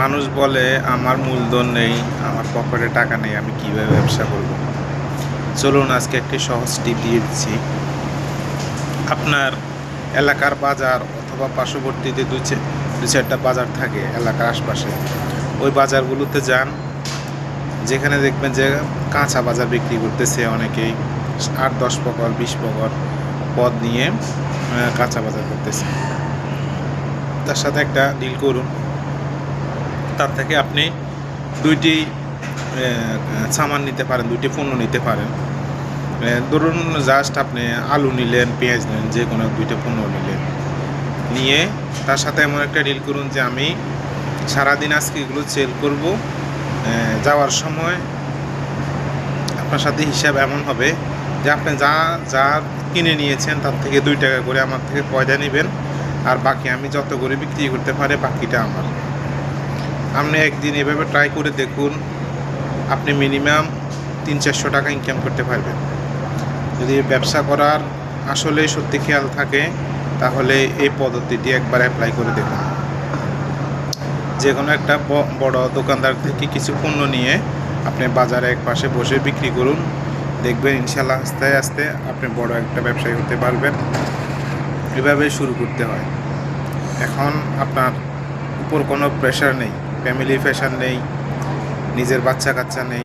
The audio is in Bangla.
মানুষ বলে আমার মূলধন নেই, আমার পকেটে টাকা নেই, আমি কীভাবে ব্যবসা করব। চলুন আজকে একটি সহজ টিপ দিয়ে দিচ্ছি। আপনার এলাকার বাজার অথবা পার্শ্ববর্তীতে দু চারটা বাজার থাকে এলাকার আশপাশে, ওই বাজারগুলোতে যান, যেখানে দেখবেন যে কাঁচা বাজার বিক্রি করতেছে অনেকেই 8-10 পকর 20 পকর পদ নিয়ে কাঁচা বাজার করতেছে। তার সাথে একটা ডিল করুন, তার থেকে আপনি দুইটি সামান নিতে পারেন, দুইটি পণ্য নিতে পারেন। ধরুন জাস্ট আপনি আলু নিলেন, পেঁয়াজ নিলেন, যে কোনো দুইটা পণ্য নিলেন, নিয়ে তার সাথে এমন একটা ডিল করুন যে আমি সারাদিন আজকে এগুলো সেল করব। যাওয়ার সময় আপনার সাথে হিসাব এমন হবে যে আপনি যা যা কিনে নিয়েছেন তার থেকে 2 টাকা করে আমার থেকে পয়সা নেবেন, আর বাকি আমি যত করে বিক্রি করতে পারে বাকিটা আমার। আপনি একদিন এভাবে ট্রাই করে দেখুন, আপনি মিনিমাম 300-400 টাকা ইনকাম করতে পারবেন। যদি ব্যবসা করার আসলে সত্যি খেয়াল থাকে তাহলে এই পদ্ধতিটি একবার অ্যাপ্লাই করে দেখুন। যে কোনো একটা বড় দোকানদার থেকে কিছু পণ্য নিয়ে আপনি বাজারে এক পাশে বসে বিক্রি করুন, দেখবেন ইনশাল্লাহ আস্তে আস্তে আপনি বড় একটা ব্যবসায়ী হতে পারবেন। এভাবে শুরু করতে হয়। এখন আপনার উপর কোনো প্রেশার নেই, ফ্যামিলি প্রেশার নেই, নিজের বাচ্চা কাচ্চা নেই।